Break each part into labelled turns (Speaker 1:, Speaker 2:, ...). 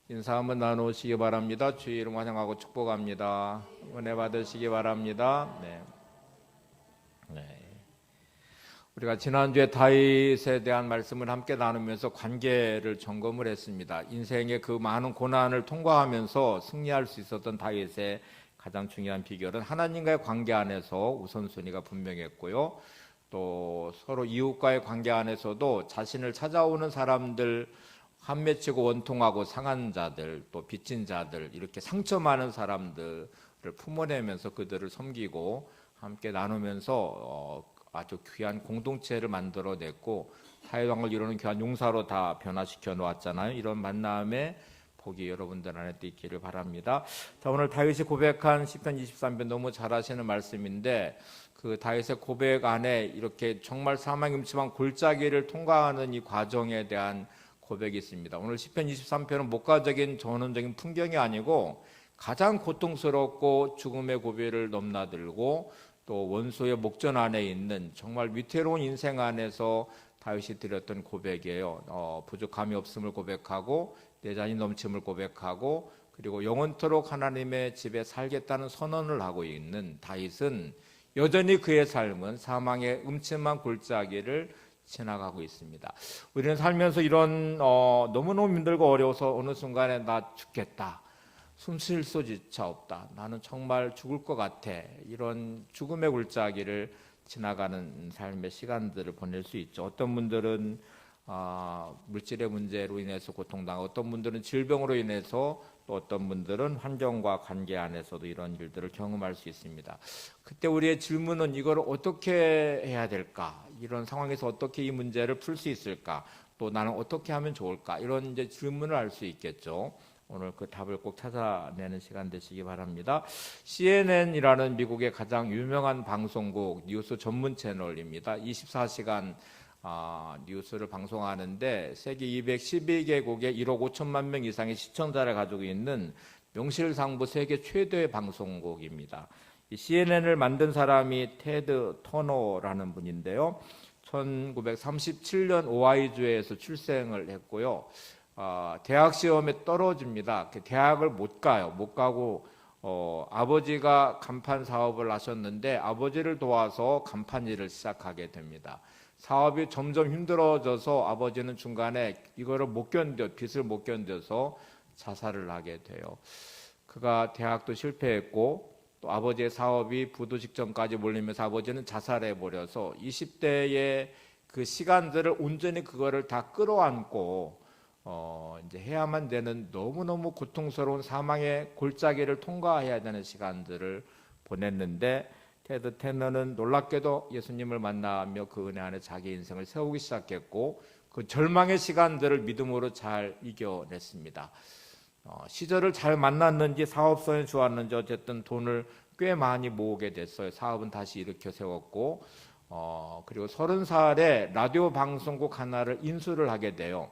Speaker 1: 인사 한번 나누시기 바랍니다. 주의 이름 환영하고 축복합니다. 은혜 받으시기 바랍니다. 네. 우리가 지난주에 다윗에 대한 말씀을 함께 나누면서 관계를 점검을 했습니다. 인생의 그 많은 고난을 통과하면서 승리할 수 있었던 다윗의 가장 중요한 비결은 하나님과의 관계 안에서 우선순위가 분명했고요. 또 서로 이웃과의 관계 안에서도 자신을 찾아오는 사람들, 한 맺히고 원통하고 상한 자들, 또 빚진 자들, 이렇게 상처 많은 사람들을 품어내면서 그들을 섬기고 함께 나누면서 아주 귀한 공동체를 만들어냈고 사회왕을 이루는 귀한 용사로 다 변화시켜 놓았잖아요. 이런 만남의 복이 여러분들 안에 있기를 바랍니다. 자, 오늘 다윗이 고백한 시편 23편 너무 잘 아시는 말씀인데 그 다윗의 고백 안에 이렇게 정말 사망의 음침한 골짜기를 통과하는 이 과정에 대한 고백이 있습니다. 오늘 시편 23편은 목가적인 전원적인 풍경이 아니고 가장 고통스럽고 죽음의 고비를 넘나들고 또 원수의 목전 안에 있는 정말 위태로운 인생 안에서 다윗이 드렸던 고백이에요. 부족함이 없음을 고백하고 내잔이 넘침을 고백하고 그리고 영원토록 하나님의 집에 살겠다는 선언을 하고 있는 다윗은 여전히 그의 삶은 사망의 음침한 골짜기를 지나가고 있습니다. 우리는 살면서 이런 너무너무 힘들고 어려워서 어느 순간에 나 죽겠다, 숨 쉴 소지차 없다, 나는 정말 죽을 것 같아, 이런 죽음의 골짜기를 지나가는 삶의 시간들을 보낼 수 있죠. 어떤 분들은 물질의 문제로 인해서 고통당하고 어떤 분들은 질병으로 인해서 또 어떤 분들은 환경과 관계 안에서도 이런 일들을 경험할 수 있습니다. 그때 우리의 질문은 이걸 어떻게 해야 될까? 이런 상황에서 어떻게 이 문제를 풀 수 있을까? 또 나는 어떻게 하면 좋을까? 이런 이제 질문을 할 수 있겠죠. 오늘 그 답을 꼭 찾아내는 시간 되시기 바랍니다. CNN이라는 미국의 가장 유명한 방송국 뉴스 전문 채널입니다. 24시간 뉴스를 방송하는데 세계 212개국에 1억 5천만 명 이상의 시청자를 가지고 있는 명실상부 세계 최대의 방송국입니다. 이 CNN을 만든 사람이 테드 터너라는 분인데요. 1937년 오하이주에서 출생을 했고요. 대학 시험에 떨어집니다. 대학을 못 가요. 못 가고 아버지가 간판 사업을 하셨는데 아버지를 도와서 간판 일을 시작하게 됩니다. 사업이 점점 힘들어져서 아버지는 중간에 이거를 빚을 못 견뎌서 자살을 하게 돼요. 그가 대학도 실패했고 또 아버지의 사업이 부도 직전까지 몰리면서 아버지는 자살해 버려서 20대의 그 시간들을 온전히 그거를 다 끌어안고 이제 해야만 되는 너무너무 고통스러운 사망의 골짜기를 통과해야 되는 시간들을 보냈는데 테드 테너는 놀랍게도 예수님을 만나며 그 은혜 안에 자기 인생을 세우기 시작했고 그 절망의 시간들을 믿음으로 잘 이겨냈습니다. 시절을 잘 만났는지 사업성이 좋았는지 어쨌든 돈을 꽤 많이 모으게 됐어요. 사업은 다시 일으켜 세웠고 그리고 30살에 라디오 방송국 하나를 인수를 하게 돼요.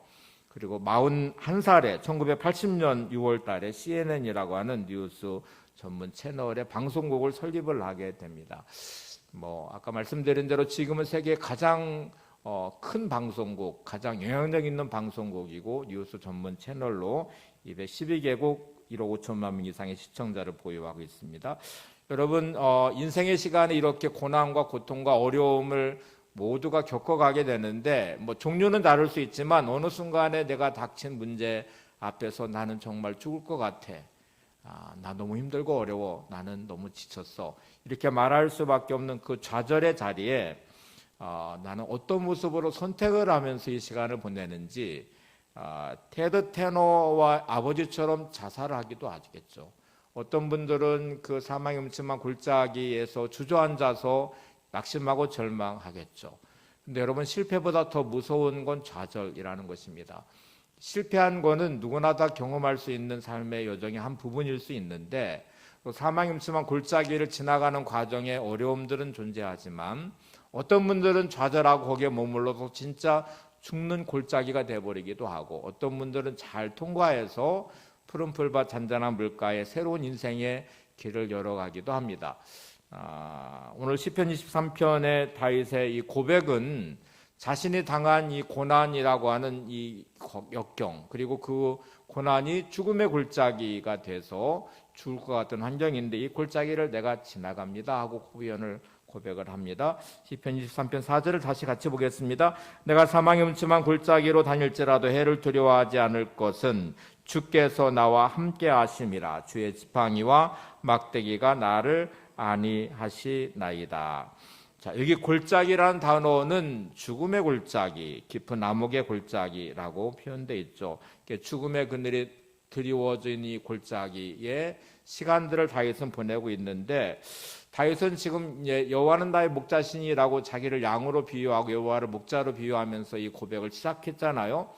Speaker 1: 그리고 41살에 1980년 6월 달에 CNN이라고 하는 뉴스 전문 채널의 방송국을 설립을 하게 됩니다. 아까 말씀드린 대로 지금은 세계 가장 큰 방송국, 가장 영향력 있는 방송국이고 뉴스 전문 채널로 212개국 1억 5천만 명 이상의 시청자를 보유하고 있습니다. 여러분, 인생의 시간에 이렇게 고난과 고통과 어려움을 모두가 겪어가게 되는데 종류는 다를 수 있지만 어느 순간에 내가 닥친 문제 앞에서 나는 정말 죽을 것 같아, 나 너무 힘들고 어려워, 나는 너무 지쳤어, 이렇게 말할 수밖에 없는 그 좌절의 자리에 나는 어떤 모습으로 선택을 하면서 이 시간을 보내는지 테드 테너와 아버지처럼 자살을 하기도 하겠죠. 어떤 분들은 그 사망의 음침한 골짜기에서 주저앉아서 낙심하고 절망하겠죠. 근데 여러분, 실패보다 더 무서운 건 좌절이라는 것입니다. 실패한 거는 누구나 다 경험할 수 있는 삶의 여정의 한 부분일 수 있는데 사망의 음침한 골짜기를 지나가는 과정에 어려움들은 존재하지만 어떤 분들은 좌절하고 거기에 머물러서 진짜 죽는 골짜기가 돼버리기도 하고 어떤 분들은 잘 통과해서 푸른 풀밭 잔잔한 물가에 새로운 인생의 길을 열어가기도 합니다. 오늘 시편 23편의 다윗의 이 고백은 자신이 당한 이 고난이라고 하는 이 역경, 그리고 그 고난이 죽음의 골짜기가 돼서 죽을 것 같은 환경인데 이 골짜기를 내가 지나갑니다 하고 고백을 합니다. 시편 23편 4절을 다시 같이 보겠습니다. 내가 사망의 음침한 골짜기로 다닐지라도 해를 두려워하지 않을 것은 주께서 나와 함께 하심이라. 주의 지팡이와 막대기가 나를 안위하시나이다. 자, 여기 골짜기라는 단어는 죽음의 골짜기, 깊은 암흑의 골짜기라고 표현되어 있죠. 죽음의 그늘이 드리워진 이 골짜기에 시간들을 다윗은 보내고 있는데 다윗은 지금 여호와는 나의 목자시니라고 자기를 양으로 비유하고 여호와를 목자로 비유하면서 이 고백을 시작했잖아요.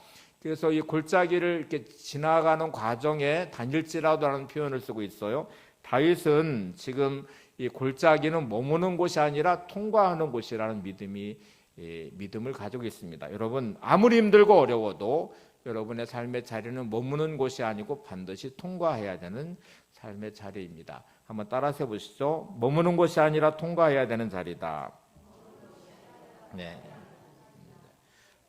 Speaker 1: 그래서 이 골짜기를 이렇게 지나가는 과정에 다닐지라도라는 표현을 쓰고 있어요. 다윗은 지금 이 골짜기는 머무는 곳이 아니라 통과하는 곳이라는 믿음을 가지고 있습니다. 여러분 아무리 힘들고 어려워도 여러분의 삶의 자리는 머무는 곳이 아니고 반드시 통과해야 되는 삶의 자리입니다. 한번 따라서 해보시죠. 머무는 곳이 아니라 통과해야 되는 자리다. 네.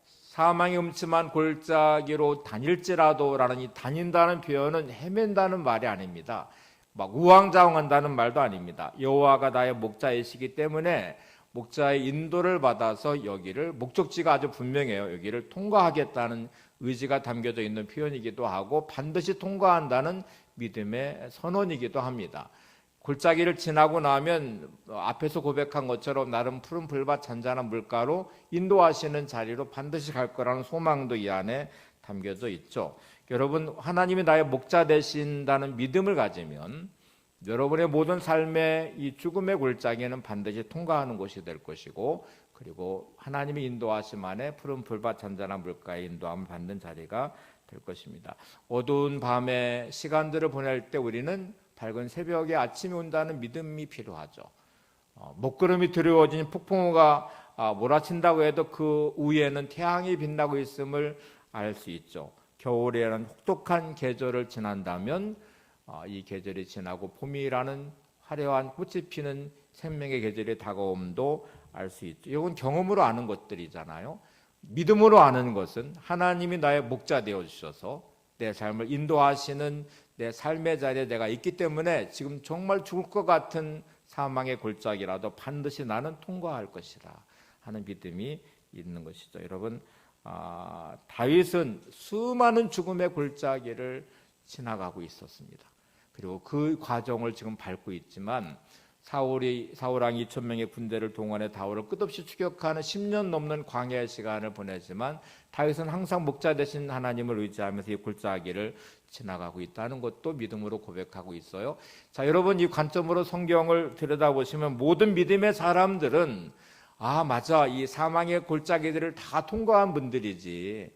Speaker 1: 사망의 음침한 골짜기로 다닐지라도라는 이 다닌다는 표현은 헤맨다는 말이 아닙니다. 막 우왕좌왕한다는 말도 아닙니다. 여호와가 나의 목자이시기 때문에 목자의 인도를 받아서 여기를 목적지가 아주 분명해요. 여기를 통과하겠다는 의지가 담겨져 있는 표현이기도 하고 반드시 통과한다는 믿음의 선언이기도 합니다. 골짜기를 지나고 나면 앞에서 고백한 것처럼 나름 푸른 풀밭 잔잔한 물가로 인도하시는 자리로 반드시 갈 거라는 소망도 이 안에 담겨져 있죠. 여러분 하나님이 나의 목자 되신다는 믿음을 가지면 여러분의 모든 삶의 이 죽음의 골짜기는 반드시 통과하는 곳이 될 것이고 그리고 하나님이 인도하심 안에 푸른 풀밭 잔잔한 물가에 인도함을 받는 자리가 될 것입니다. 어두운 밤에 시간들을 보낼 때 우리는 밝은 새벽에 아침이 온다는 믿음이 필요하죠. 먹구름이 두려워진 폭풍우가 몰아친다고 해도 그 위에는 태양이 빛나고 있음을 알 수 있죠. 겨울에는 혹독한 계절을 지난다면 이 계절이 지나고 봄이라는 화려한 꽃이 피는 생명의 계절의 다가옴도 알 수 있죠. 이건 경험으로 아는 것들이잖아요. 믿음으로 아는 것은 하나님이 나의 목자 되어 주셔서 내 삶을 인도하시는 내 삶의 자리에 내가 있기 때문에 지금 정말 죽을 것 같은 사망의 골짜기라도 반드시 나는 통과할 것이라 하는 믿음이 있는 것이죠. 여러분 다윗은 수많은 죽음의 골짜기를 지나가고 있었습니다. 그리고 그 과정을 지금 밟고 있지만 사울 왕이 2,000명의 군대를 동원해 다윗을 끝없이 추격하는 10년 넘는 광야의 시간을 보내지만 다윗은 항상 목자 되신 하나님을 의지하면서 이 골짜기를 지나가고 있다는 것도 믿음으로 고백하고 있어요. 자, 여러분 이 관점으로 성경을 들여다보시면 모든 믿음의 사람들은 맞아, 이 사망의 골짜기들을 다 통과한 분들이지.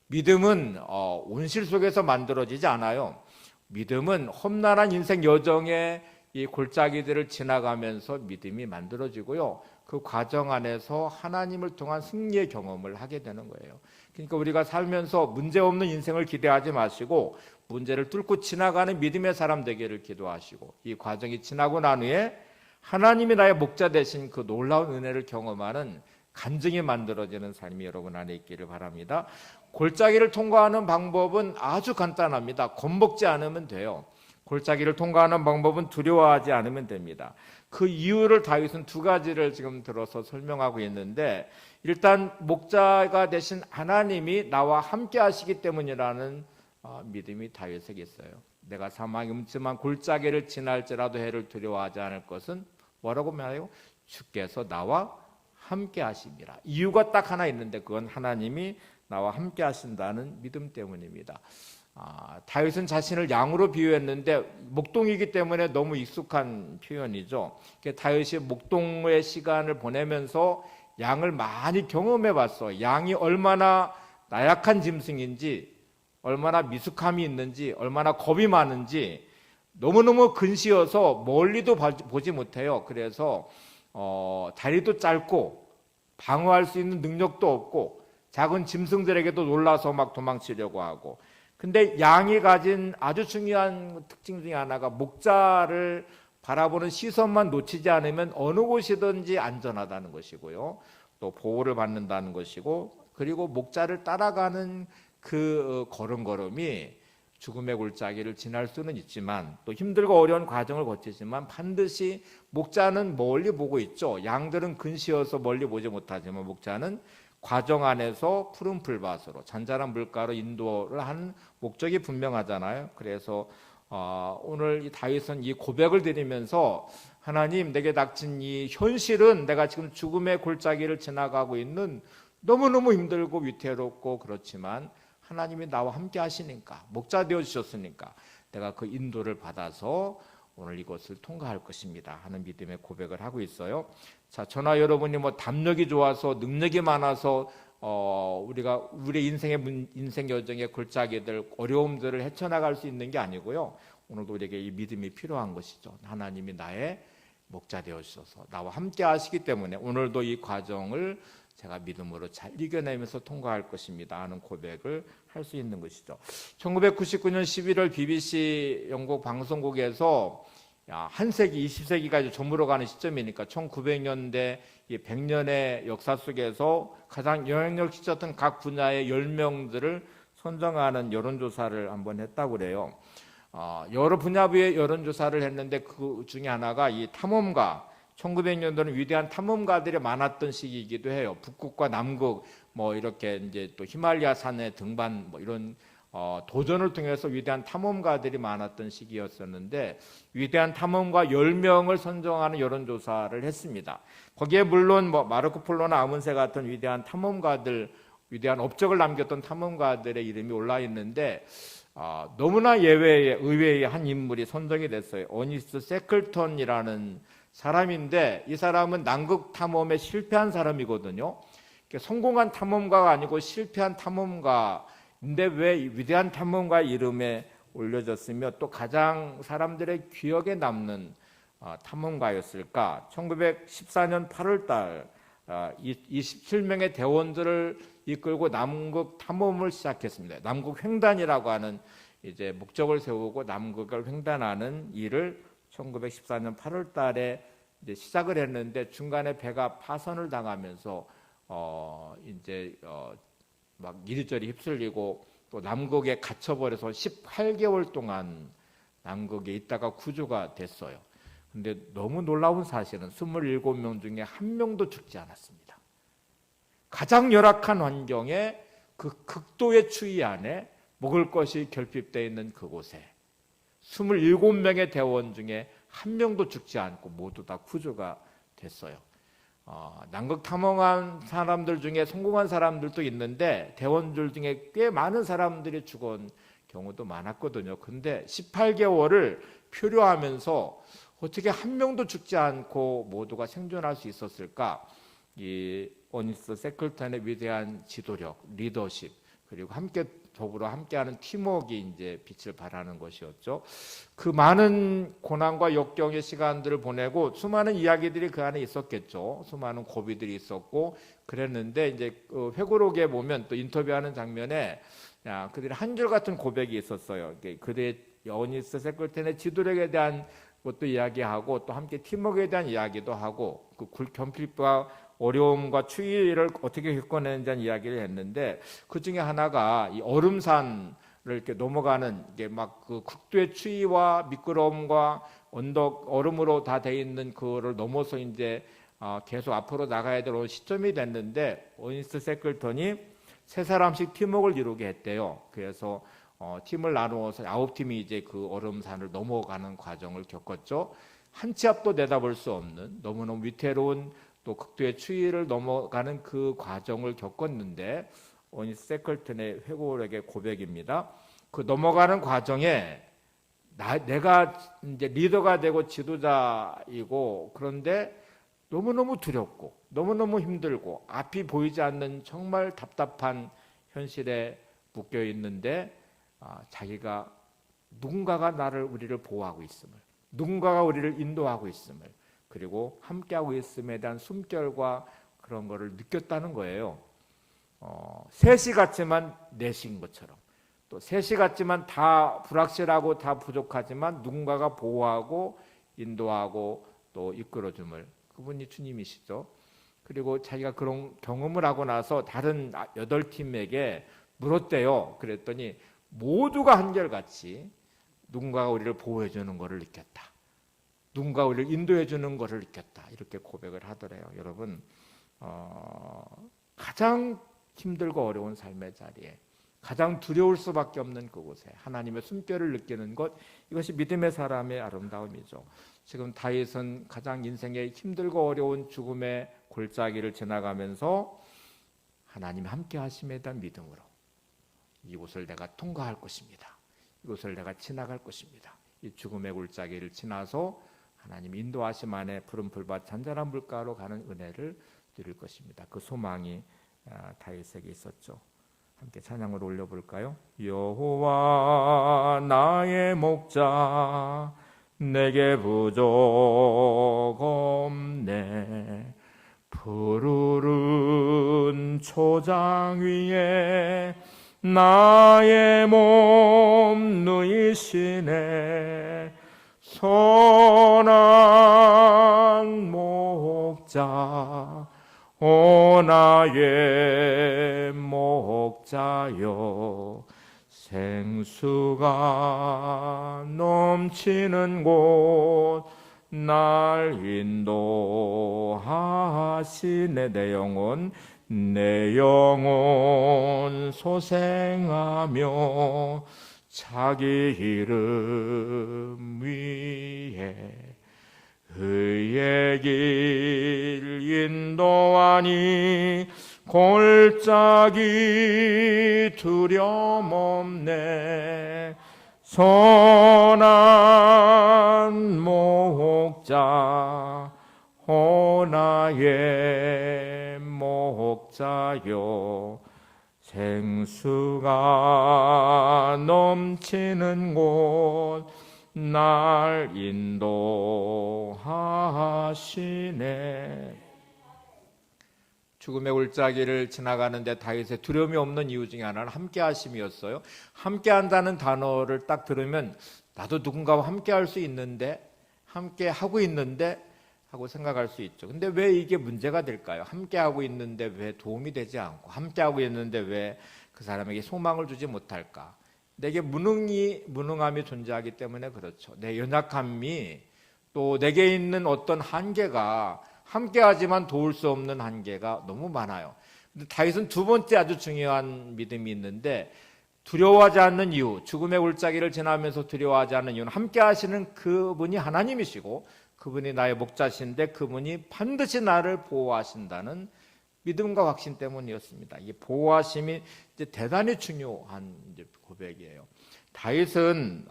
Speaker 1: 믿음은 온실 속에서 만들어지지 않아요. 믿음은 험난한 인생 여정에 이 골짜기들을 지나가면서 믿음이 만들어지고요. 그 과정 안에서 하나님을 통한 승리의 경험을 하게 되는 거예요. 그러니까 우리가 살면서 문제없는 인생을 기대하지 마시고 문제를 뚫고 지나가는 믿음의 사람 되기를 기도하시고 이 과정이 지나고 난 후에 하나님이 나의 목자 되신 그 놀라운 은혜를 경험하는 간증이 만들어지는 삶이 여러분 안에 있기를 바랍니다. 골짜기를 통과하는 방법은 아주 간단합니다. 겁먹지 않으면 돼요. 골짜기를 통과하는 방법은 두려워하지 않으면 됩니다. 그 이유를 다윗은 두 가지를 지금 들어서 설명하고 있는데 일단 목자가 되신 하나님이 나와 함께 하시기 때문이라는 믿음이 다윗에게 있어요. 내가 사망의 음침한 골짜기를 지날지라도 해를 두려워하지 않을 것은 뭐라고 말해요? 주께서 나와 함께 하심이라. 이유가 딱 하나 있는데 그건 하나님이 나와 함께 하신다는 믿음 때문입니다. 다윗은 자신을 양으로 비유했는데 목동이기 때문에 너무 익숙한 표현이죠. 다윗이 목동의 시간을 보내면서 양을 많이 경험해 봤어. 양이 얼마나 나약한 짐승인지, 얼마나 미숙함이 있는지, 얼마나 겁이 많은지 너무너무 근시여서 멀리도 보지 못해요. 그래서 다리도 짧고 방어할 수 있는 능력도 없고 작은 짐승들에게도 놀라서 막 도망치려고 하고. 근데 양이 가진 아주 중요한 특징 중에 하나가 목자를 바라보는 시선만 놓치지 않으면 어느 곳이든지 안전하다는 것이고요. 또 보호를 받는다는 것이고, 그리고 목자를 따라가는 그 걸음걸음이 죽음의 골짜기를 지날 수는 있지만 또 힘들고 어려운 과정을 거치지만 반드시 목자는 멀리 보고 있죠. 양들은 근시여서 멀리 보지 못하지만 목자는 과정 안에서 푸른 풀밭으로 잔잔한 물가로 인도를 하는 목적이 분명하잖아요. 그래서 오늘 이 다윗은 이 고백을 드리면서 하나님, 내게 닥친 이 현실은 내가 지금 죽음의 골짜기를 지나가고 있는 너무너무 힘들고 위태롭고 그렇지만 하나님이 나와 함께 하시니까, 목자 되어 주셨으니까 내가 그 인도를 받아서 오늘 이것을 통과할 것입니다 하는 믿음의 고백을 하고 있어요. 자, 저나 여러분이 뭐 담력이 좋아서 능력이 많아서 우리가 우리 인생 여정의 골짜기들, 어려움들을 헤쳐나갈 수 있는 게 아니고요. 오늘도 우리에게 이 믿음이 필요한 것이죠. 하나님이 나의 목자 되어 주셔서 나와 함께 하시기 때문에 오늘도 이 과정을 제가 믿음으로 잘 이겨내면서 통과할 것입니다 하는 고백을 할 수 있는 것이죠. 1999년 11월 BBC 영국 방송국에서 한 세기, 20세기까지 저물어가는 시점이니까 1900년대 100년의 역사 속에서 가장 영향력 있었던 각 분야의 10명들을 선정하는 여론조사를 한번 했다고 그래요. 여러 분야부의 여론조사를 했는데 그 중에 하나가 이 탐험가, 1900년도는 위대한 탐험가들이 많았던 시기이기도 해요. 북극과 남극, 뭐 이렇게 이제 또 히말라야 산의 등반, 뭐 이런 도전을 통해서 위대한 탐험가들이 많았던 시기였었는데 위대한 탐험가 10명을 선정하는 여론조사를 했습니다. 거기에 물론 뭐 마르코 폴로나 아문세 같은 위대한 탐험가들, 위대한 업적을 남겼던 탐험가들의 이름이 올라 있는데 너무나 의외의 한 인물이 선정이 됐어요. 어니스트 세클턴이라는 사람인데 이 사람은 남극 탐험에 실패한 사람이거든요. 성공한 탐험가가 아니고 실패한 탐험가인데 왜 위대한 탐험가 이름에 올려졌으며 또 가장 사람들의 기억에 남는 탐험가였을까? 1914년 8월달 27명의 대원들을 이끌고 남극 탐험을 시작했습니다. 남극 횡단이라고 하는 이제 목적을 세우고 남극을 횡단하는 일을 1914년 8월 달에 이제 시작을 했는데 중간에 배가 파선을 당하면서 막 이리저리 휩쓸리고 또 남극에 갇혀버려서 18개월 동안 남극에 있다가 구조가 됐어요. 근데 너무 놀라운 사실은 27명 중에 한 명도 죽지 않았습니다. 가장 열악한 환경에 그 극도의 추위 안에 먹을 것이 결핍되어 있는 그곳에 27명의 대원 중에 한 명도 죽지 않고 모두 다 구조가 됐어요. 남극 탐험한 사람들 중에 성공한 사람들도 있는데 대원들 중에 꽤 많은 사람들이 죽은 경우도 많았거든요. 근데 18개월을 표류하면서 어떻게 한 명도 죽지 않고 모두가 생존할 수 있었을까? 이 어니스트 세클턴의 위대한 지도력, 리더십, 그리고 더불어 함께하는 팀워크가 이제 빛을 발하는 것이었죠. 그 많은 고난과 역경의 시간들을 보내고 수많은 이야기들이 그 안에 있었겠죠. 수많은 고비들이 있었고 그랬는데 이제 회고록에 보면 또 인터뷰하는 장면에 그들이 한결 같은 고백이 있었어요. 그들의 어니스트 세클턴의 지도력에 대한 것도 이야기하고 또 함께 팀워크에 대한 이야기도 하고 그 결핍과 어려움과 추위를 어떻게 겪어내는지 이야기를 했는데 그 중에 하나가 이 얼음산을 이렇게 넘어가는 게 막 그 극도의 추위와 미끄러움과 언덕 얼음으로 다 돼 있는 그거를 넘어서 이제 계속 앞으로 나가야 될 시점이 됐는데 어니스트 세클턴이 세 사람씩 팀워크를 이루게 했대요. 그래서 팀을 나누어서 9팀이 이제 그 얼음산을 넘어가는 과정을 겪었죠. 한 치 앞도 내다볼 수 없는 너무너무 위태로운 또 극도의 추위를 넘어가는 그 과정을 겪었는데 어니스트 세클턴의 회고록의 고백입니다. 그 넘어가는 과정에 내가 이제 리더가 되고 지도자이고 그런데 너무너무 두렵고 너무너무 힘들고 앞이 보이지 않는 정말 답답한 현실에 묶여 있는데 자기가 누군가가 우리를 보호하고 있음을, 누군가가 우리를 인도하고 있음을, 그리고 함께하고 있음에 대한 숨결과 그런 거를 느꼈다는 거예요. 셋이 같지만 넷인 것처럼, 또 셋이 같지만 다 불확실하고 다 부족하지만 누군가가 보호하고 인도하고 또 이끌어줌을, 그분이 주님이시죠. 그리고 자기가 그런 경험을 하고 나서 다른 8팀에게 물었대요. 그랬더니 모두가 한결같이 누군가가 우리를 보호해 주는 것을 느꼈다. 누군가 우리를 인도해 주는 것을 느꼈다. 이렇게 고백을 하더래요. 여러분, 가장 힘들고 어려운 삶의 자리에 가장 두려울 수밖에 없는 그곳에 하나님의 숨결을 느끼는 것, 이것이 믿음의 사람의 아름다움이죠. 지금 다윗은 가장 인생의 힘들고 어려운 죽음의 골짜기를 지나가면서 하나님이 함께 하심에 대한 믿음으로 이곳을 내가 통과할 것입니다. 이곳을 내가 지나갈 것입니다. 이 죽음의 골짜기를 지나서 하나님 인도하심 안에 푸른 풀밭 잔잔한 물가로 가는 은혜를 누릴 것입니다. 그 소망이 다윗에게 있었죠. 함께 찬양으로 올려볼까요? 여호와 나의 목자 내게 부족 없네. 푸르른 초장 위에 나의 몸 누이시네. 선한 목자 오 나의 목자여, 생수가 넘치는 곳 날 인도하시네. 내 영혼 소생하며 자기 이름 위에 의의 길 인도하니 골짜기 두려움 없네. 선한 목자 오 나의 목자여, 생수가 넘치는 곳 날 인도하시네. 죽음의 골짜기를 지나가는데 다윗의 두려움이 없는 이유 중에 하나는 함께하심이었어요. 함께한다는 단어를 딱 들으면 나도 누군가와 함께할 수 있는데, 함께하고 있는데 하고 생각할 수 있죠. 근데 왜 이게 문제가 될까요? 함께하고 있는데 왜 도움이 되지 않고, 함께하고 있는데 왜 그 사람에게 소망을 주지 못할까? 내게 무능함이 존재하기 때문에 그렇죠. 내 연약함이, 또 내게 있는 어떤 한계가, 함께하지만 도울 수 없는 한계가 너무 많아요. 근데 다윗은 두 번째 아주 중요한 믿음이 있는데, 두려워하지 않는 이유, 죽음의 골짜기를 지나면서 두려워하지 않는 이유는 함께 하시는 그분이 하나님이시고 그분이 나의 목자신데 그분이 반드시 나를 보호하신다는 믿음과 확신 때문이었습니다. 이 보호하심이 이제 대단히 중요한 고백이에요. 다윗은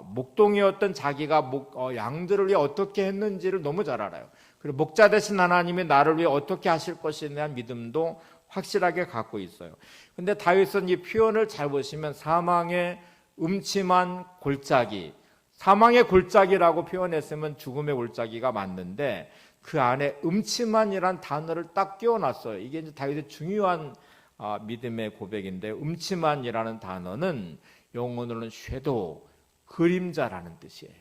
Speaker 1: 목동이었던 자기가 양들을 위해 어떻게 했는지를 너무 잘 알아요. 그리고 목자 되신 하나님이 나를 위해 어떻게 하실 것에 대한 믿음도 확실하게 갖고 있어요. 근데 다윗은 이 표현을 잘 보시면 사망의 음침한 골짜기, 사망의 골짜기라고 표현했으면 죽음의 골짜기가 맞는데 그 안에 음침한이란 단어를 딱 끼워놨어요. 이게 이제 다윗의 중요한 믿음의 고백인데, 음침한이라는 단어는 영어로는 섀도우, 그림자라는 뜻이에요.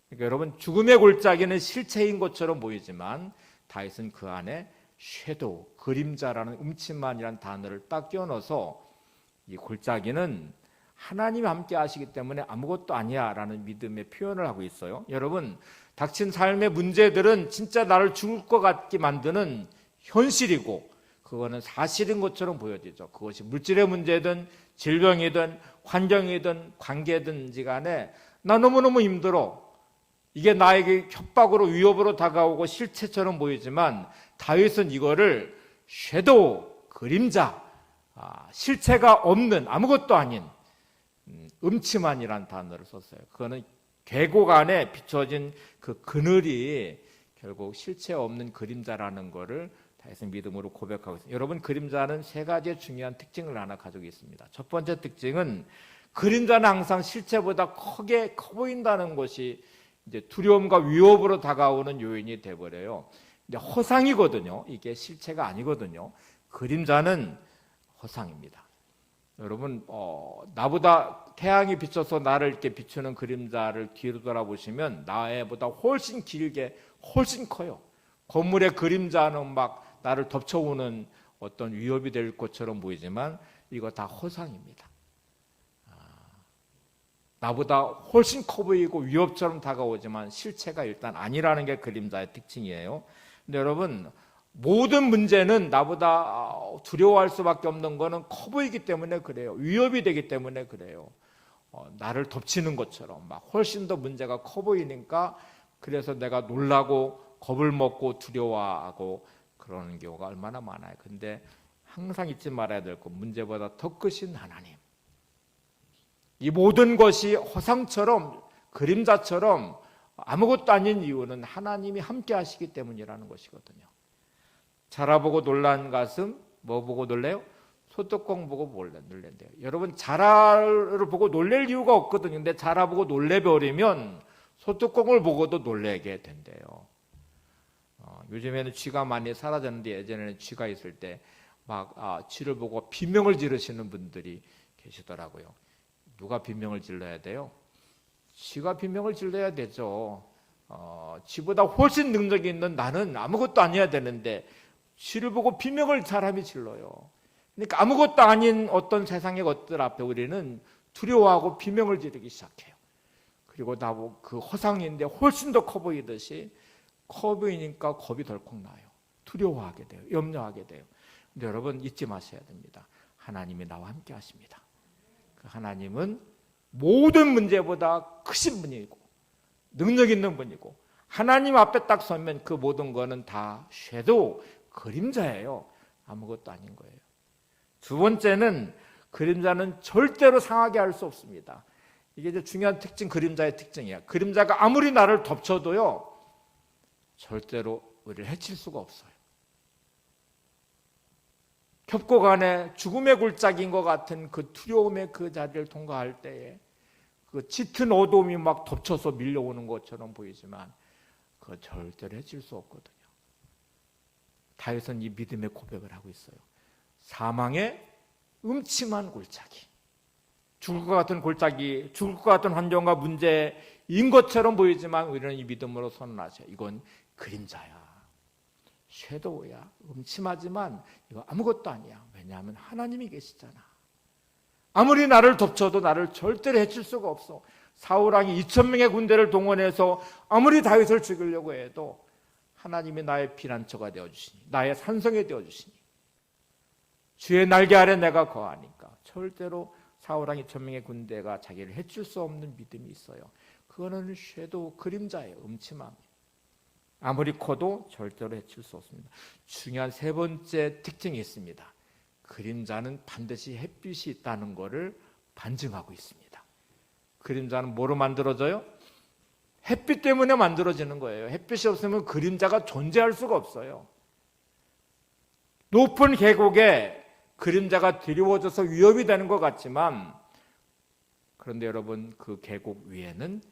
Speaker 1: 그러니까 여러분, 죽음의 골짜기는 실체인 것처럼 보이지만 다윗은 그 안에 섀도우, 그림자라는 음침한이라는 단어를 딱 끼워넣어서 이 골짜기는 하나님이 함께 하시기 때문에 아무것도 아니야 라는 믿음의 표현을 하고 있어요. 여러분, 닥친 삶의 문제들은 진짜 나를 죽을 것 같게 만드는 현실이고 그거는 사실인 것처럼 보여지죠. 그것이 물질의 문제든 질병이든 환경이든 관계든지 간에 나 너무너무 힘들어. 이게 나에게 협박으로 위협으로 다가오고 실체처럼 보이지만 다윗은 이거를 섀도우, 그림자, 실체가 없는 아무것도 아닌 음침한이라는 단어를 썼어요. 그거는 계곡 안에 비춰진 그 그늘이 결국 실체 없는 그림자라는 것을 다윗은 믿음으로 고백하고 있습니다. 여러분, 그림자는 세 가지의 중요한 특징을 하나 가지고 있습니다. 첫 번째 특징은 그림자는 항상 실체보다 커 보인다는 것이 이제 두려움과 위협으로 다가오는 요인이 돼버려요. 근데 허상이거든요. 이게 실체가 아니거든요. 그림자는 허상입니다. 여러분, 나보다 태양이 비춰서 나를 이렇게 비추는 그림자를 뒤로 돌아보시면 나보다 훨씬 길게 훨씬 커요. 건물의 그림자는 막 나를 덮쳐오는 어떤 위협이 될 것처럼 보이지만 이거 다 허상입니다. 나보다 훨씬 커 보이고 위협처럼 다가오지만 실체가 일단 아니라는 게 그림자의 특징이에요. 근데 여러분, 모든 문제는 나보다 두려워할 수밖에 없는 거는 커 보이기 때문에 그래요. 위협이 되기 때문에 그래요. 나를 덮치는 것처럼 막 훨씬 더 문제가 커 보이니까, 그래서 내가 놀라고 겁을 먹고 두려워하고 그러는 경우가 얼마나 많아요. 근데 항상 잊지 말아야 될 것, 문제보다 더 크신 하나님. 이 모든 것이 허상처럼 그림자처럼 아무것도 아닌 이유는 하나님이 함께 하시기 때문이라는 것이거든요. 자라보고 놀란 가슴, 뭐 보고 놀래요? 소뚜껑 보고 놀랜대요. 여러분, 자라를 보고 놀랄 이유가 없거든요. 근데 자라보고 놀래버리면 소뚜껑을 보고도 놀래게 된대요. 요즘에는 쥐가 많이 사라졌는데, 예전에는 쥐가 있을 때 막 쥐를 보고 비명을 지르시는 분들이 계시더라고요. 누가 비명을 질러야 돼요? 쥐가 비명을 질러야 되죠. 쥐보다 훨씬 능력이 있는 나는 아무것도 아니어야 되는데 쥐를 보고 비명을 사람이 질러요. 그러니까 아무것도 아닌 어떤 세상의 것들 앞에 우리는 두려워하고 비명을 지르기 시작해요. 그리고 나보고 그 허상인데 훨씬 더 커 보이듯이 커 보이니까 겁이 덜컥 나요. 두려워하게 돼요. 염려하게 돼요. 근데 여러분, 잊지 마셔야 됩니다. 하나님이 나와 함께 하십니다. 그 하나님은 모든 문제보다 크신 분이고 능력 있는 분이고, 하나님 앞에 딱 서면 그 모든 거는 다 섀도우, 그림자예요. 아무것도 아닌 거예요. 두 번째는, 그림자는 절대로 상하게 할 수 없습니다. 이게 이제 중요한 특징, 그림자의 특징이야. 그림자가 아무리 나를 덮쳐도요, 절대로 우리를 해칠 수가 없어요. 협곡 안에 죽음의 굴짝인 것 같은 그 두려움의 그 자리를 통과할 때에 그 짙은 어둠이 막 덮쳐서 밀려오는 것처럼 보이지만 그거 절대로 해칠 수 없거든요. 다윗은 이 믿음의 고백을 하고 있어요. 사망의 음침한 골짜기, 죽을 것 같은 골짜기, 죽을 것 같은 환경과 문제인 것처럼 보이지만 우리는 이 믿음으로 선언하죠. 이건 그림자야, 섀도우야, 음침하지만 이거 아무것도 아니야. 왜냐하면 하나님이 계시잖아. 아무리 나를 덮쳐도 나를 절대로 해칠 수가 없어. 사울왕이 2,000명의 군대를 동원해서 아무리 다윗을 죽이려고 해도 하나님이 나의 피난처가 되어주시니, 나의 산성이 되어주시니, 주의 날개 아래 내가 거하니까 절대로 사울왕 2,000명의 군대가 자기를 해칠 수 없는 믿음이 있어요. 그거는 섀도우, 그림자예요. 음침함. 아무리 커도 절대로 해칠 수 없습니다. 중요한 세 번째 특징이 있습니다. 그림자는 반드시 햇빛이 있다는 것을 반증하고 있습니다. 그림자는 뭐로 만들어져요? 햇빛 때문에 만들어지는 거예요. 햇빛이 없으면 그림자가 존재할 수가 없어요. 높은 계곡에 그림자가 드리워져서 위협이 되는 것 같지만, 그런데 여러분, 그 계곡 위에는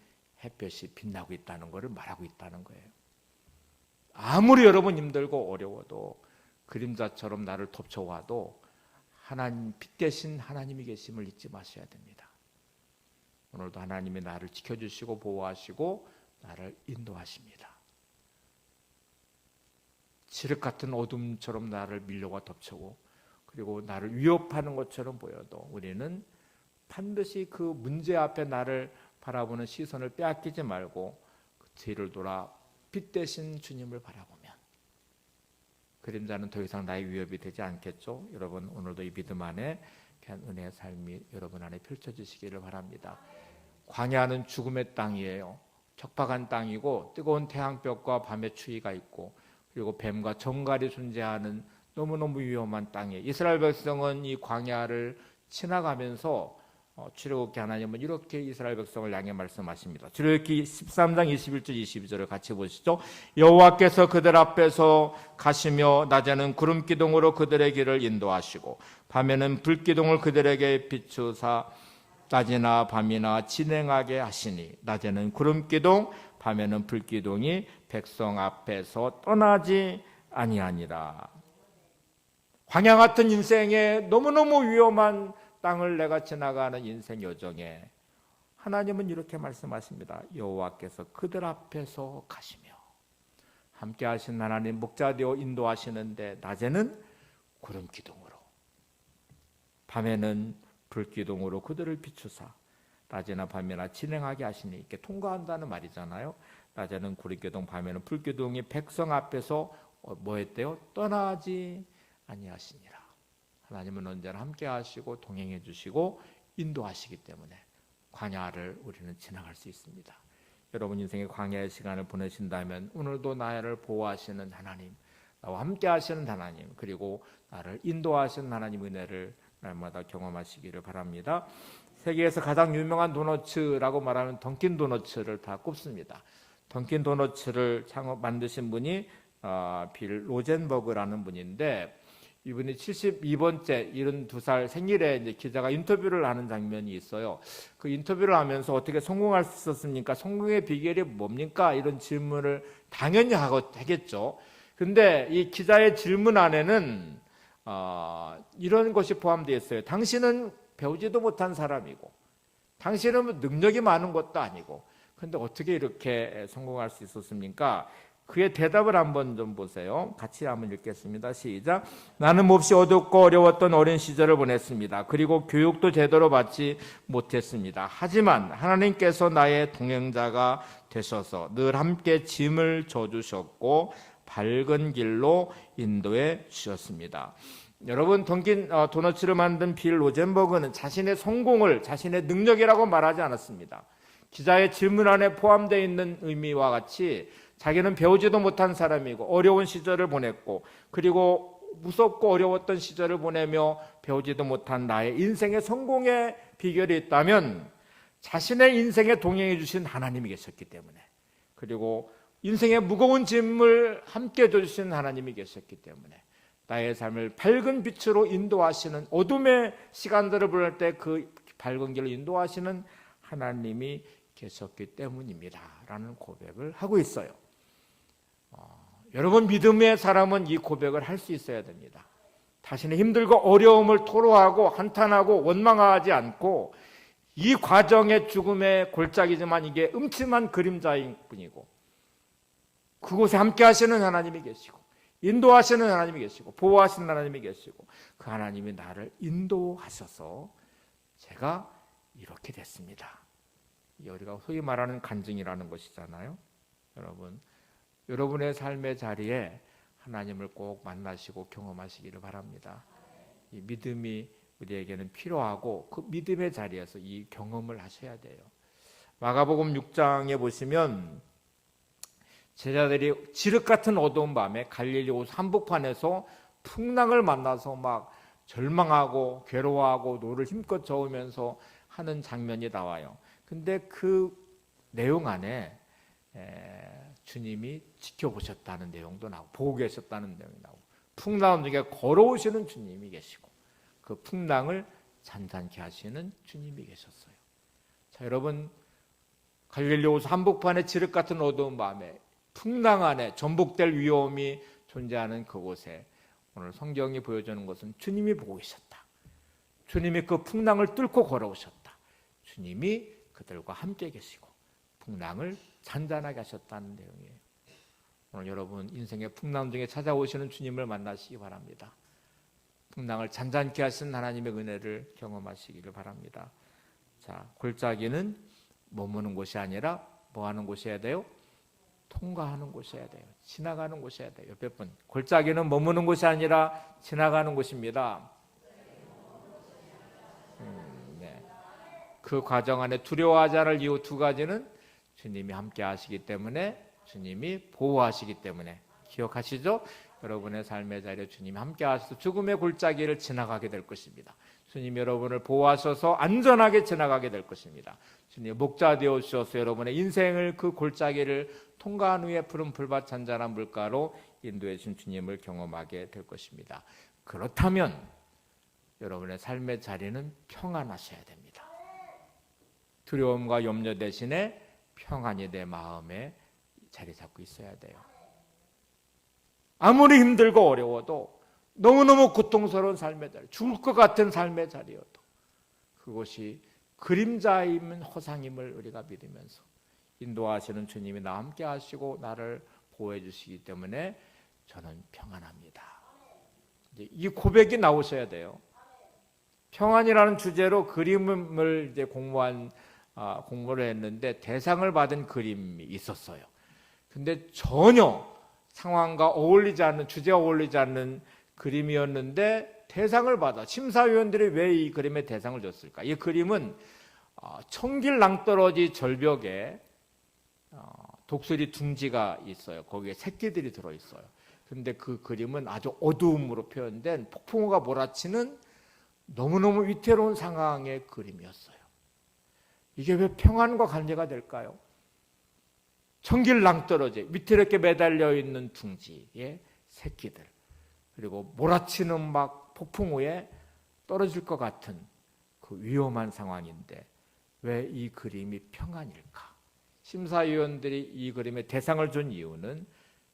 Speaker 1: 햇볕이 빛나고 있다는 것을 말하고 있다는 거예요. 아무리 여러분 힘들고 어려워도, 그림자처럼 나를 덮쳐와도 하나님, 빛 대신 하나님이 계심을 잊지 마셔야 됩니다. 오늘도 하나님이 나를 지켜주시고 보호하시고 나를 인도하십니다. 칠흑 같은 어둠처럼 나를 밀려와 덮쳐고, 그리고 나를 위협하는 것처럼 보여도 우리는 반드시 그 문제 앞에 나를 바라보는 시선을 빼앗기지 말고 그 뒤를 돌아 빛 대신 주님을 바라보면 그림자는 더 이상 나의 위협이 되지 않겠죠. 여러분, 오늘도 이 믿음 안에 귀한 은혜의 삶이 여러분 안에 펼쳐지시기를 바랍니다. 광야는 죽음의 땅이에요. 척박한 땅이고 뜨거운 태양볕과 밤의 추위가 있고, 그리고 뱀과 정갈이 존재하는 너무너무 위험한 땅이에요. 이스라엘 백성은 이 광야를 지나가면서 출애굽기 하나님은 이렇게 이스라엘 백성을 향해 말씀하십니다. 출애굽기 13장 21절 22절을 같이 보시죠. 여호와께서 그들 앞에서 가시며 낮에는 구름 기둥으로 그들의 길을 인도하시고 밤에는 불 기둥을 그들에게 비추사 낮이나 밤이나 진행하게 하시니 낮에는 구름 기둥 밤에는 불 기둥이 백성 앞에서 떠나지 아니하니라. 광야 같은 인생에 너무너무 위험한 땅을 내가 지나가는 인생 여정에 하나님은 이렇게 말씀하십니다. 여호와께서 그들 앞에서 가시며 함께 하신 하나님 목자 되어 인도하시는데 낮에는 구름 기둥으로 밤에는 불 기둥으로 그들을 비추사 낮이나 밤이나 진행하게 하시니, 이렇게 통과한다는 말이잖아요. 낮에는 구릿기둥, 밤에는 불기둥이 백성 앞에서 뭐 했대요? 떠나지 아니하시니라. 하나님은 언제나 함께 하시고 동행해 주시고 인도하시기 때문에 광야를 우리는 지나갈 수 있습니다. 여러분 인생의 광야의 시간을 보내신다면 오늘도 나를 보호하시는 하나님, 나와 함께 하시는 하나님, 그리고 나를 인도하시는 하나님 은혜를 날마다 경험하시기를 바랍니다. 세계에서 가장 유명한 도너츠라고 말하는 던킨 도너츠를 다 꼽습니다. 던킨 도너츠를 만드신 분이 빌 로젠버그라는 분인데, 이분이 72번째 72살 생일에 이제 기자가 인터뷰를 하는 장면이 있어요. 그 인터뷰를 하면서 어떻게 성공할 수 있었습니까? 성공의 비결이 뭡니까? 이런 질문을 당연히 하겠죠. 근데 이 기자의 질문 안에는 이런 것이 포함되어 있어요. 당신은 배우지도 못한 사람이고, 당신은 능력이 많은 것도 아니고, 근데 어떻게 이렇게 성공할 수 있었습니까? 그의 대답을 한번 좀 보세요. 같이 한번 읽겠습니다. 시작. 나는 몹시 어둡고 어려웠던 어린 시절을 보냈습니다. 그리고 교육도 제대로 받지 못했습니다. 하지만 하나님께서 나의 동행자가 되셔서 늘 함께 짐을 져주셨고 밝은 길로 인도해 주셨습니다. 여러분, 던킨 도너츠를 만든 빌 로젠버그는 자신의 성공을 자신의 능력이라고 말하지 않았습니다. 기자의 질문 안에 포함되어 있는 의미와 같이 자기는 배우지도 못한 사람이고 어려운 시절을 보냈고, 그리고 무섭고 어려웠던 시절을 보내며 배우지도 못한 나의 인생의 성공의 비결이 있다면 자신의 인생에 동행해 주신 하나님이 계셨기 때문에, 그리고 인생의 무거운 짐을 함께 해주신 하나님이 계셨기 때문에, 나의 삶을 밝은 빛으로 인도하시는, 어둠의 시간들을 보낼 때 그 밝은 길로 인도하시는 하나님이 계셨기 때문입니다 라는 고백을 하고 있어요. 여러분, 믿음의 사람은 이 고백을 할 수 있어야 됩니다. 자신의 힘들고 어려움을 토로하고 한탄하고 원망하지 않고, 이 과정의 죽음의 골짜기지만 이게 음침한 그림자인 뿐이고, 그곳에 함께 하시는 하나님이 계시고 인도하시는 하나님이 계시고 보호하시는 하나님이 계시고, 그 하나님이 나를 인도하셔서 제가 이렇게 됐습니다. 이게 우리가 소위 말하는 간증이라는 것이잖아요. 여러분의 삶의 자리에 하나님을 꼭 만나시고 경험하시기를 바랍니다. 이 믿음이 우리에게는 필요하고 그 믿음의 자리에서 이 경험을 하셔야 돼요. 마가복음 6장에 보시면 제자들이 지륵 같은 어두운 밤에 갈릴리 호수 한복판에서 풍랑을 만나서 막 절망하고 괴로워하고 노를 힘껏 저으면서 하는 장면이 나와요. 근데 그 내용 안에 주님이 지켜보셨다는 내용도 나오고 보고 계셨다는 내용이 나오고, 풍랑 중에 걸어오시는 주님이 계시고 그 풍랑을 잔잔케 하시는 주님이 계셨어요. 자, 여러분, 갈릴리 호수 한복판에 지륵 같은 어두운 밤에 풍랑 안에 전복될 위험이 존재하는 그곳에 오늘 성경이 보여주는 것은 주님이 보고 계셨다. 주님이 그 풍랑을 뚫고 걸어오셨다. 주님이 그들과 함께 계시고 풍랑을 잔잔하게 하셨다는 내용이에요. 오늘 여러분 인생의 풍랑 중에 찾아오시는 주님을 만나시기 바랍니다. 풍랑을 잔잔케 하신 하나님의 은혜를 경험하시기를 바랍니다. 자, 골짜기는 머무는 곳이 아니라 뭐 하는 곳이어야 돼요? 통과하는 곳이어야 돼요. 지나가는 곳이어야 돼요. 옆에 분, 골짜기는 머무는 곳이 아니라 지나가는 곳입니다. 네. 그 과정 안에 두려워하지 않을 이유 두 가지는 주님이 함께 하시기 때문에, 주님이 보호하시기 때문에. 기억하시죠? 여러분의 삶의 자리에 주님이 함께 하셔서 죽음의 골짜기를 지나가게 될 것입니다. 주님 여러분을 보호하셔서 안전하게 지나가게 될 것입니다. 주님 목자 되어 주셔서 여러분의 인생을 그 골짜기를 통과한 후에 푸른 풀밭 잔잔한 물가로 인도해 주신 주님을 경험하게 될 것입니다. 그렇다면 여러분의 삶의 자리는 평안하셔야 됩니다. 두려움과 염려 대신에 평안이 내 마음에 자리 잡고 있어야 돼요. 아무리 힘들고 어려워도, 너무너무 고통스러운 삶의 자리, 죽을 것 같은 삶의 자리여도 그것이 그림자임은 허상임을 우리가 믿으면서 인도하시는 주님이 나와 함께 하시고 나를 보호해 주시기 때문에 저는 평안합니다. 이제 이 고백이 나오셔야 돼요. 평안이라는 주제로 그림을 이제 공모한 공부를 했는데 대상을 받은 그림이 있었어요. 근데 전혀 상황과 어울리지 않는, 주제와 어울리지 않는 그림이었는데 대상을 받아. 심사위원들이 왜 이 그림에 대상을 줬을까? 이 그림은 청길 낭떠러지 절벽에 독수리 둥지가 있어요. 거기에 새끼들이 들어있어요. 근데 그 그림은 아주 어두움으로 표현된 폭풍우가 몰아치는 너무너무 위태로운 상황의 그림이었어요. 이게 왜 평안과 관계가 될까요? 청길 낭떠러지, 위태롭게 매달려 있는 둥지의 새끼들, 그리고 몰아치는 막 폭풍우에 떨어질 것 같은 그 위험한 상황인데 왜 이 그림이 평안일까? 심사위원들이 이 그림에 대상을 준 이유는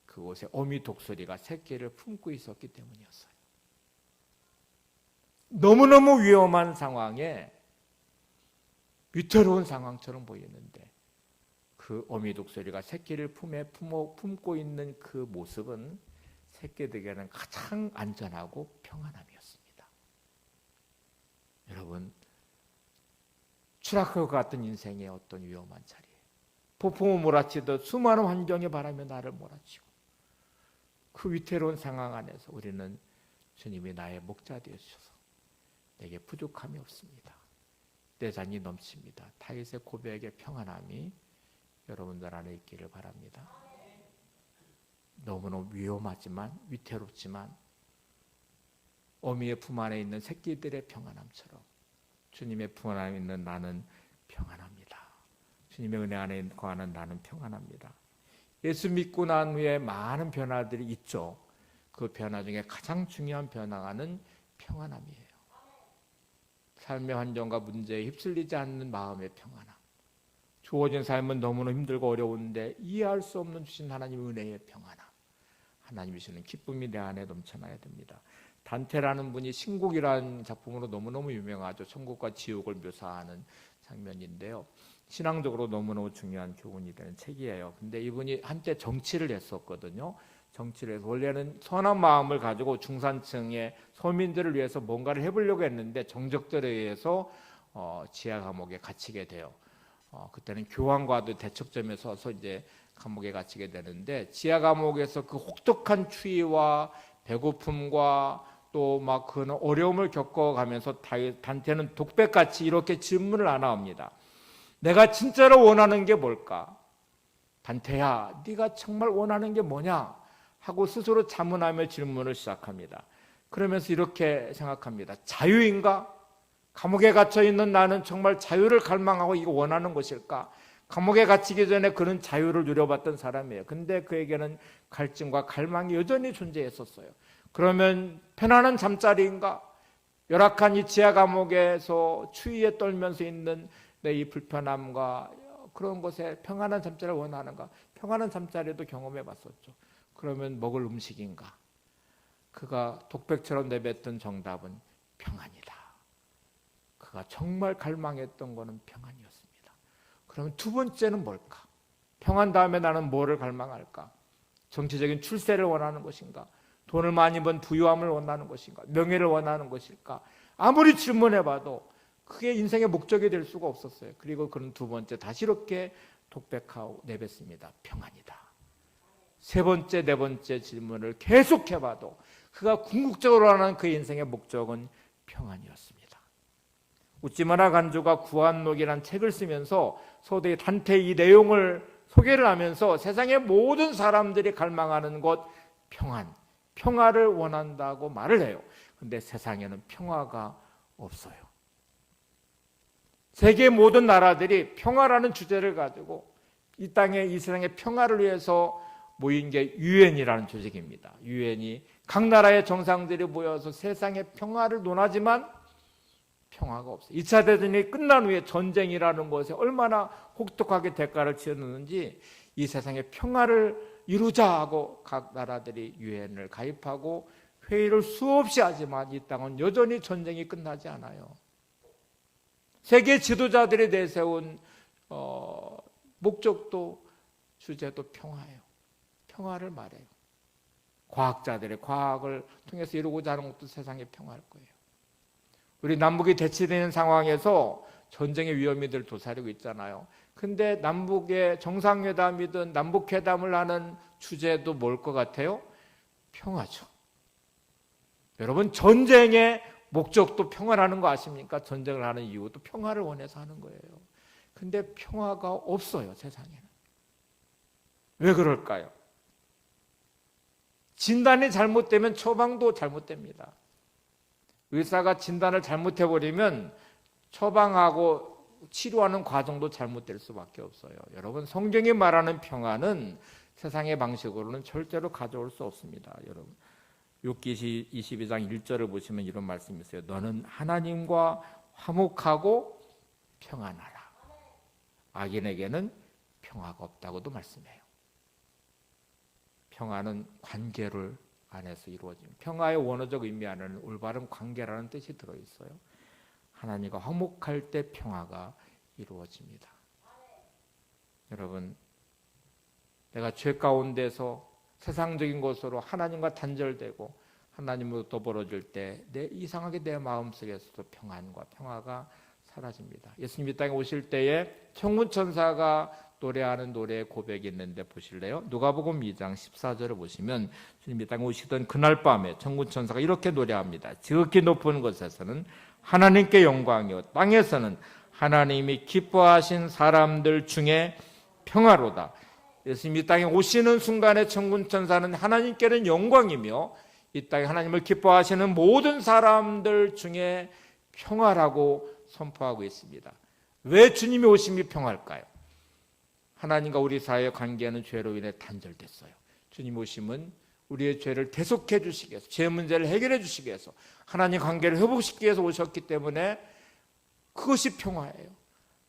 Speaker 1: 그곳에 어미 독수리가 새끼를 품고 있었기 때문이었어요. 너무너무 위험한 상황에 위태로운 상황처럼 보이는데 그 어미 독수리가 새끼를 품고 있는 그 모습은 새끼들에게는 가장 안전하고 평안함이었습니다. 여러분, 추락할 것 같은 인생의 어떤 위험한 자리에 폭풍우 몰아치듯 수많은 환경의 바람이 나를 몰아치고 그 위태로운 상황 안에서 우리는 주님이 나의 목자 되어주셔서 내게 부족함이 없습니다. 내 잔이 넘칩니다. 다윗의 고백의 평안함이 여러분들 안에 있기를 바랍니다. 너무너무 위험하지만 위태롭지만 어미의 품 안에 있는 새끼들의 평안함처럼 주님의 품 안에 있는 나는 평안합니다. 주님의 은혜 안에 거하는 나는 평안합니다. 예수 믿고 난 후에 많은 변화들이 있죠. 그 변화 중에 가장 중요한 변화는 평안함이에요. 삶의 환경과 문제에 휩쓸리지 않는 마음의 평안함. 주어진 삶은 너무나 힘들고 어려운데 이해할 수 없는 주신 하나님의 은혜의 평안함. 하나님이 주시는 기쁨이 내 안에 넘쳐나야 됩니다. 단테라는 분이 신곡이라는 작품으로 너무너무 유명하죠. 천국과 지옥을 묘사하는 장면인데요. 신앙적으로 너무너무 중요한 교훈이 되는 책이에요. 근데 이분이 한때 정치를 했었거든요. 정치를 해서 원래는 선한 마음을 가지고 중산층의 서민들을 위해서 뭔가를 해보려고 했는데 정적들에 의해서 지하 감옥에 갇히게 돼요. 그때는 교황과도 대척점에 서서 이제 감옥에 갇히게 되는데 지하 감옥에서 그 혹독한 추위와 배고픔과 또 막 그런 어려움을 겪어가면서 단테는 독백같이 이렇게 질문을 하나 합니다. 내가 진짜로 원하는 게 뭘까? 단테야, 네가 정말 원하는 게 뭐냐? 하고 스스로 자문하며 질문을 시작합니다. 그러면서 이렇게 생각합니다. 자유인가? 감옥에 갇혀 있는 나는 정말 자유를 갈망하고 이거 원하는 것일까? 감옥에 갇히기 전에 그런 자유를 누려봤던 사람이에요. 근데 그에게는 갈증과 갈망이 여전히 존재했었어요. 그러면 편안한 잠자리인가? 열악한 이 지하 감옥에서 추위에 떨면서 있는 내 이 불편함과 그런 곳에 평안한 잠자리를 원하는가? 평안한 잠자리도 경험해 봤었죠. 그러면 먹을 음식인가? 그가 독백처럼 내뱉던 정답은 평안이다. 그가 정말 갈망했던 것은 평안이었습니다. 그러면 두 번째는 뭘까? 평안 다음에 나는 뭐를 갈망할까? 정치적인 출세를 원하는 것인가? 돈을 많이 번 부유함을 원하는 것인가? 명예를 원하는 것일까? 아무리 질문해봐도 그게 인생의 목적이 될 수가 없었어요. 그리고 그는 두 번째 다시 이렇게 독백하고 내뱉습니다. 평안이다. 세 번째, 네 번째 질문을 계속해봐도 그가 궁극적으로 하는 그 인생의 목적은 평안이었습니다. 웃지마라 간주가 구한록이라는 책을 쓰면서 소대의 단테의 이 내용을 소개를 하면서 세상의 모든 사람들이 갈망하는 것 평안, 평화를 원한다고 말을 해요. 그런데 세상에는 평화가 없어요. 세계 모든 나라들이 평화라는 주제를 가지고 이 세상의 평화를 위해서 모인 게 유엔이라는 조직입니다. 유엔이 각 나라의 정상들이 모여서 세상의 평화를 논하지만 평화가 없어요. 2차 대전이 끝난 후에 전쟁이라는 것에 얼마나 혹독하게 대가를 치렀는지 이 세상의 평화를 이루자 하고 각 나라들이 유엔을 가입하고 회의를 수없이 하지만 이 땅은 여전히 전쟁이 끝나지 않아요. 세계 지도자들이 내세운 목적도 주제도 평화예요. 평화를 말해요. 과학자들의 과학을 통해서 이루고자 하는 것도 세상의 평화일 거예요. 우리 남북이 대치되는 상황에서 전쟁의 위험이 늘 도사리고 있잖아요. 근데 남북의 정상회담이든 남북회담을 하는 주제도 뭘 것 같아요? 평화죠. 여러분, 전쟁의 목적도 평화라는 거 아십니까? 전쟁을 하는 이유도 평화를 원해서 하는 거예요. 근데 평화가 없어요, 세상에는. 왜 그럴까요? 진단이 잘못되면 처방도 잘못됩니다. 의사가 진단을 잘못해버리면 처방하고 치료하는 과정도 잘못될 수밖에 없어요. 여러분, 성경이 말하는 평화는 세상의 방식으로는 절대로 가져올 수 없습니다. 여러분, 욥기 22장 1절을 보시면 이런 말씀이 있어요. 너는 하나님과 화목하고 평안하라. 악인에게는 평화가 없다고도 말씀해요. 평화는 관계를 안에서 이루어집니다. 평화의 원어적 의미 안에는 올바른 관계라는 뜻이 들어있어요. 하나님과 화목할 때 평화가 이루어집니다. 여러분, 내가 죄 가운데서 세상적인 것으로 하나님과 단절되고 하나님으로부터 벌어질 때 이상하게 내 마음속에서도 평안과 평화가 사라집니다. 예수님이 이 땅에 오실 때에 천군 천사가 노래하는 노래의 고백이 있는데 보실래요? 누가복음 2장 14절을 보시면 주님이 이 땅에 오시던 그날 밤에 천군 천사가 이렇게 노래합니다. 지극히 높은 곳에서는 하나님께 영광이요 땅에서는 하나님이 기뻐하신 사람들 중에 평화로다. 예수님이 이 땅에 오시는 순간에 천군 천사는 하나님께는 영광이며 이 땅에 하나님을 기뻐하시는 모든 사람들 중에 평화라고 선포하고 있습니다. 왜 주님이 오심이 평화일까요? 하나님과 우리 사이의 관계는 죄로 인해 단절됐어요. 주님 오심은 우리의 죄를 대속해 주시기 위해서, 죄 문제를 해결해 주시기 위해서, 하나님 관계를 회복시키기 위해서 오셨기 때문에 그것이 평화예요.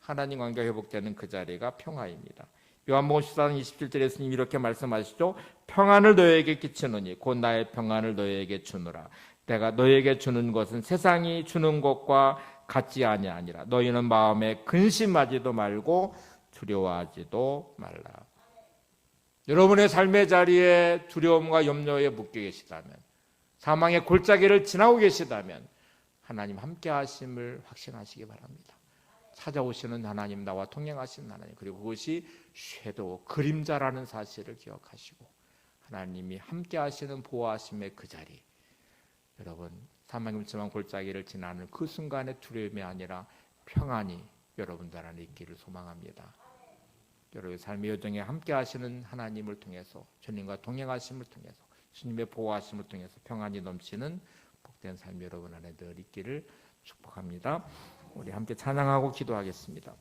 Speaker 1: 하나님 관계가 회복되는 그 자리가 평화입니다. 요한복음 14장 27절에 예수님이 이렇게 말씀하시죠. 평안을 너희에게 끼치노니 곧 나의 평안을 너희에게 주노라. 내가 너희에게 주는 것은 세상이 주는 것과 같지 아니하니라. 너희는 마음에 근심하지도 말고 두려워하지도 말라. 여러분의 삶의 자리에 두려움과 염려에 묶여 계시다면, 사망의 골짜기를 지나고 계시다면 하나님 함께 하심을 확신하시기 바랍니다. 찾아오시는 하나님, 나와 동행하시는 하나님, 그리고 그것이 섀도우, 그림자라는 사실을 기억하시고 하나님이 함께 하시는 보호하심의 그 자리, 여러분 사망의 음침한 골짜기를 지나는 그 순간의 두려움이 아니라 평안이 여러분들 안에 있기를 소망합니다. 여러분의 삶의 여정에 함께 하시는 하나님을 통해서, 주님과 동행하심을 통해서, 주님의 보호하심을 통해서 평안이 넘치는 복된 삶이 여러분 안에 늘 있기를 축복합니다. 우리 함께 찬양하고 기도하겠습니다.